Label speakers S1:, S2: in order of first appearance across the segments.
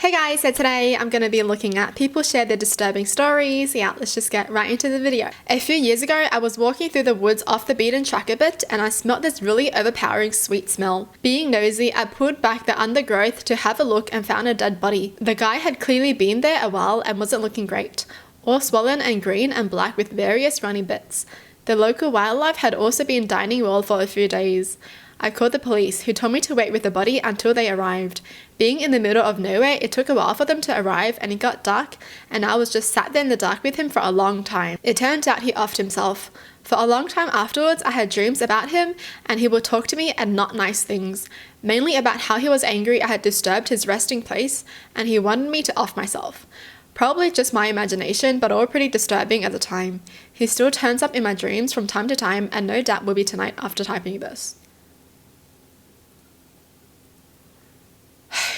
S1: Hey guys, so today I'm going to be looking at people share their disturbing stories. Yeah, let's just get right into the video. A few years ago, I was walking through the woods off the beaten track a bit and I smelt this really overpowering sweet smell. Being nosy, I pulled back the undergrowth to have a look and found a dead body. The guy had clearly been there a while and wasn't looking great. All swollen and green and black with various runny bits. The local wildlife had also been dining well for a few days. I called the police, who told me to wait with the body until they arrived. Being in the middle of nowhere, it took a while for them to arrive and it got dark, and I was just sat there in the dark with him for a long time. It turned out he offed himself. For a long time afterwards, I had dreams about him, and he would talk to me and not nice things. Mainly about how he was angry I had disturbed his resting place, and he wanted me to off myself. Probably just my imagination, but all pretty disturbing at the time. He still turns up in my dreams from time to time, and no doubt will be tonight after typing this.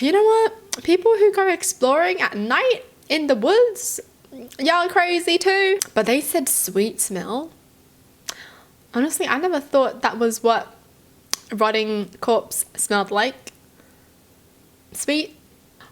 S1: You know what? People who go exploring at night in the woods, y'all crazy too. But they said sweet smell. Honestly, I never thought that was what rotting corpse smelled like. Sweet?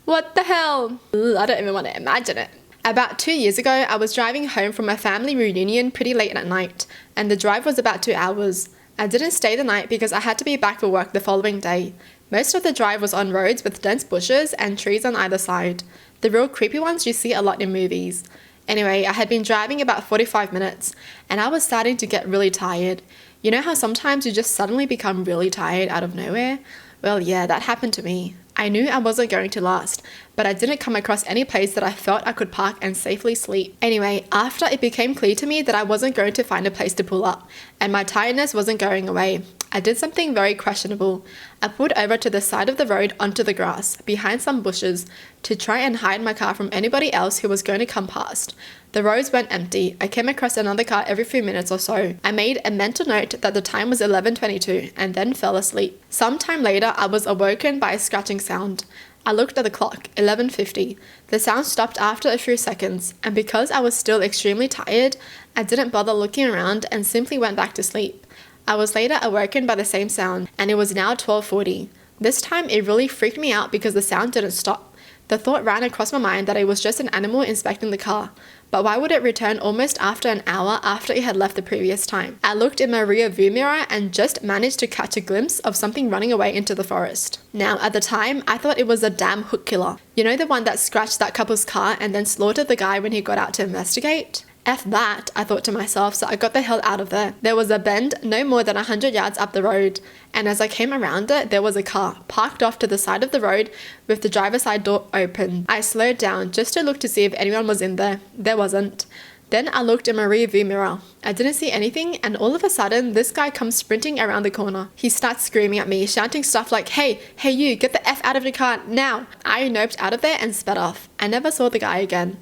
S1: What the hell? Ugh, I don't even want to imagine it. About 2 years ago, I was driving home from a family reunion pretty late at night, and the drive was about 2 hours. I didn't stay the night because I had to be back for work the following day. Most of the drive was on roads with dense bushes and trees on either side. The real creepy ones you see a lot in movies. Anyway, I had been driving about 45 minutes and I was starting to get really tired. You know how sometimes you just suddenly become really tired out of nowhere? Well, yeah, that happened to me. I knew I wasn't going to last, but I didn't come across any place that I felt I could park and safely sleep. Anyway, after it became clear to me that I wasn't going to find a place to pull up, and my tiredness wasn't going away, I did something very questionable. I pulled over to the side of the road onto the grass, behind some bushes, to try and hide my car from anybody else who was going to come past. The roads went empty. I came across another car every few minutes or so. I made a mental note that the time was 11:22 and then fell asleep. Sometime later, I was awoken by a scratching sound. I looked at the clock, 11:50. The sound stopped after a few seconds, and because I was still extremely tired, I didn't bother looking around and simply went back to sleep. I was later awoken by the same sound, and it was now 12:40. This time it really freaked me out because the sound didn't stop. The thought ran across my mind that it was just an animal inspecting the car, but why would it return almost after an hour after it had left the previous time? I looked in my rear view mirror and just managed to catch a glimpse of something running away into the forest. Now, at the time, I thought it was a damn hook killer. You know, the one that scratched that couple's car and then slaughtered the guy when he got out to investigate? F that, I thought to myself, so I got the hell out of there. There was a bend no more than 100 yards up the road, and as I came around it, there was a car parked off to the side of the road with the driver's side door open. I slowed down just to look to see if anyone was in there. There wasn't. Then I looked in my rear view mirror. I didn't see anything, and all of a sudden, this guy comes sprinting around the corner. He starts screaming at me, shouting stuff like, hey you, get the F out of the car, now! I noped out of there and sped off. I never saw the guy again.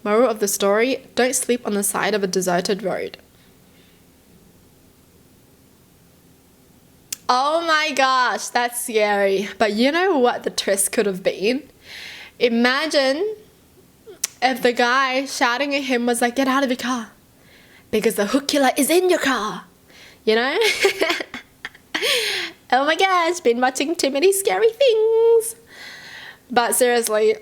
S1: Moral of the story, don't sleep on the side of a deserted road. Oh my gosh, that's scary. But you know what the twist could have been? Imagine if the guy shouting at him was like, get out of your car, because the hook killer is in your car. You know? Oh my gosh, been watching too many scary things. But seriously,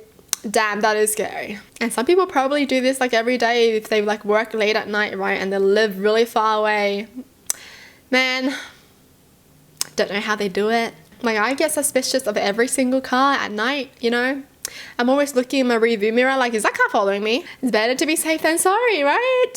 S1: damn, that is scary. And some people probably do this like every day if they like work late at night, right? And they live really far away. Man, don't know how they do it. Like, I get suspicious of every single car at night, you know? I'm always looking in my rearview mirror like, is that car following me? It's better to be safe than sorry, right?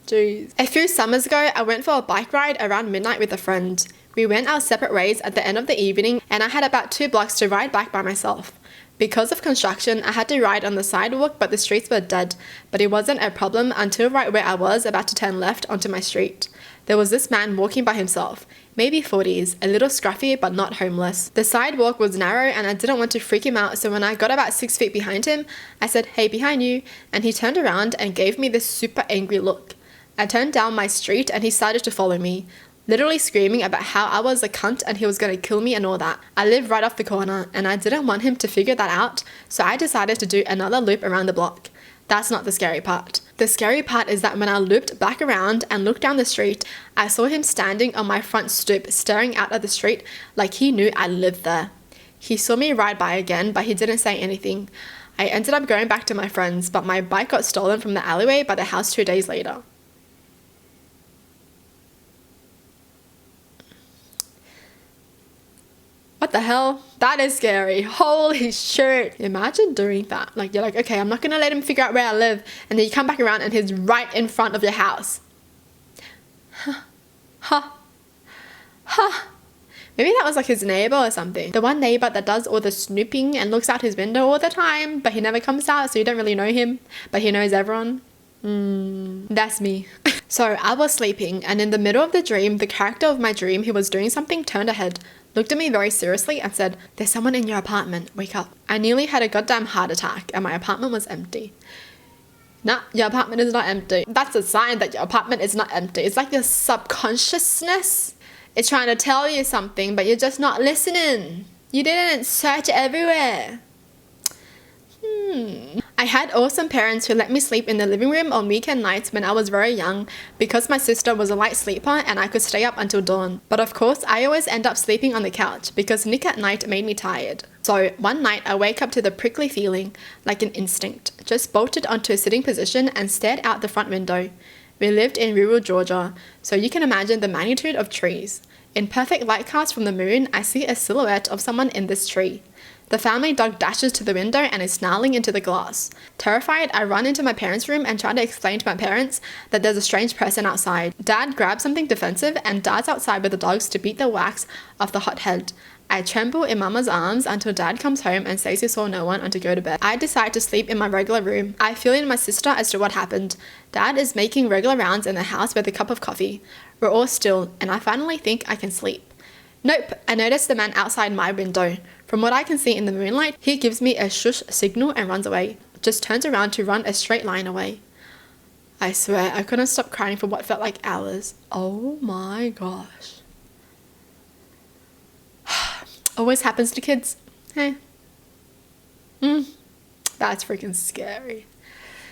S1: Jeez. A few summers ago, I went for a bike ride around midnight with a friend. We went our separate ways at the end of the evening, and I had about 2 blocks to ride back by myself. Because of construction, I had to ride on the sidewalk, but the streets were dead. But it wasn't a problem until right where I was about to turn left onto my street. There was this man walking by himself, maybe 40s, a little scruffy but not homeless. The sidewalk was narrow and I didn't want to freak him out, so when I got about 6 feet behind him, I said, hey, behind you, and he turned around and gave me this super angry look. I turned down my street and he started to follow me, literally screaming about how I was a cunt and he was going to kill me and all that. I live right off the corner and I didn't want him to figure that out, so I decided to do another loop around the block. That's not the scary part. The scary part is that when I looped back around and looked down the street, I saw him standing on my front stoop staring out at the street like he knew I lived there. He saw me ride by again, but he didn't say anything. I ended up going back to my friends, but my bike got stolen from the alleyway by the house 2 days later. What the hell? That is scary. Holy shit. Imagine doing that. Like, you're like, okay, I'm not gonna let him figure out where I live. And then you come back around and he's right in front of your house. Huh. Maybe that was like his neighbor or something. The one neighbor that does all the snooping and looks out his window all the time, but he never comes out, so you don't really know him, but he knows everyone. That's me. So I was sleeping, and in the middle of the dream, the character of my dream who was doing something turned ahead, looked at me very seriously and said, "There's someone in your apartment, wake up." I nearly had a goddamn heart attack and my apartment was empty. Nah, your apartment is not empty. That's a sign that your apartment is not empty. It's like your subconsciousness is trying to tell you something, but you're just not listening. You didn't search everywhere. I had awesome parents who let me sleep in the living room on weekend nights when I was very young because my sister was a light sleeper and I could stay up until dawn. But of course, I always end up sleeping on the couch because Nick at night made me tired. So one night I wake up to the prickly feeling, like an instinct, just bolted onto a sitting position and stared out the front window. We lived in rural Georgia, so you can imagine the magnitude of trees. In perfect light cast from the moon, I see a silhouette of someone in this tree. The family dog dashes to the window and is snarling into the glass. Terrified, I run into my parents' room and try to explain to my parents that there's a strange person outside. Dad grabs something defensive and darts outside with the dogs to beat the wax off the hot head. I tremble in Mama's arms until Dad comes home and says he saw no one and to go to bed. I decide to sleep in my regular room. I fill in my sister as to what happened. Dad is making regular rounds in the house with a cup of coffee. We're all still, and I finally think I can sleep. Nope, I notice the man outside my window. From what I can see in the moonlight, he gives me a shush signal and runs away. Just turns around to run a straight line away. I swear, I couldn't stop crying for what felt like hours. Oh my gosh. Always happens to kids. Hey. That's freaking scary.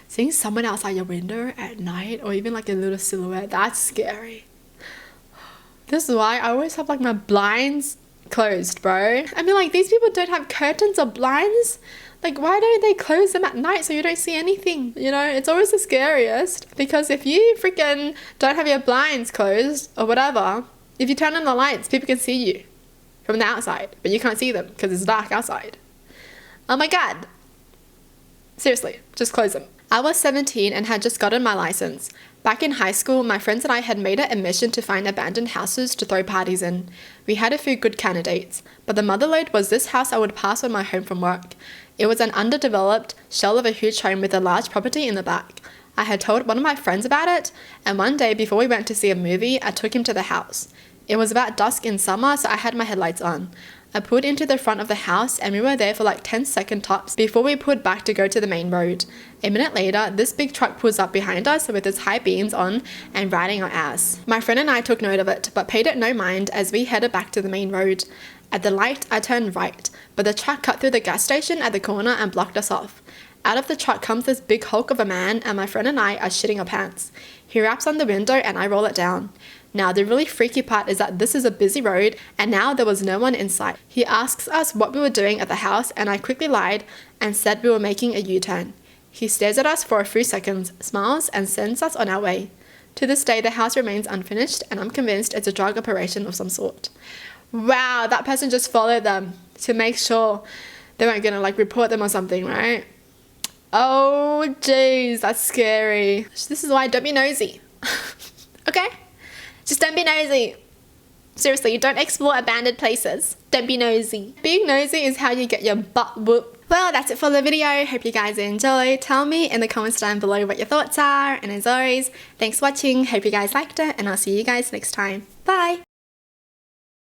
S1: Seeing someone outside your window at night or even like a little silhouette, that's scary. This is why I always have like my blinds closed, bro. I mean, like, these people don't have curtains or blinds. Like, why don't they close them at night so you don't see anything? You know, it's always the scariest because if you freaking don't have your blinds closed or whatever, if you turn on the lights, people can see you from the outside, but you can't see them because it's dark outside. Oh my God. Seriously, just close them. I was 17 and had just gotten my license. Back in high school, my friends and I had made it a mission to find abandoned houses to throw parties in. We had a few good candidates, but the motherlode was this house I would pass on my home from work. It was an underdeveloped shell of a huge home with a large property in the back. I had told one of my friends about it, and one day before we went to see a movie, I took him to the house. It was about dusk in summer, so I had my headlights on. I pulled into the front of the house and we were there for like 10-second tops before we pulled back to go to the main road. A minute later, this big truck pulls up behind us with its high beams on and riding our ass. My friend and I took note of it, but paid it no mind as we headed back to the main road. At the light, I turned right, but the truck cut through the gas station at the corner and blocked us off. Out of the truck comes this big hulk of a man and my friend and I are shitting our pants. He raps on the window and I roll it down. Now, the really freaky part is that this is a busy road and now there was no one in sight. He asks us what we were doing at the house and I quickly lied and said we were making a U-turn. He stares at us for a few seconds, smiles and sends us on our way. To this day, the house remains unfinished and I'm convinced it's a drug operation of some sort. Wow, that person just followed them to make sure they weren't gonna like report them or something, right? Oh, jeez, that's scary. This is why don't be nosy. Okay? Just don't be nosy. Seriously, you don't explore abandoned places. Don't be nosy. Being nosy is how you get your butt whooped. Well, that's it for the video. Hope you guys enjoyed. Tell me in the comments down below what your thoughts are. And as always, thanks for watching. Hope you guys liked it. And I'll see you guys next time. Bye.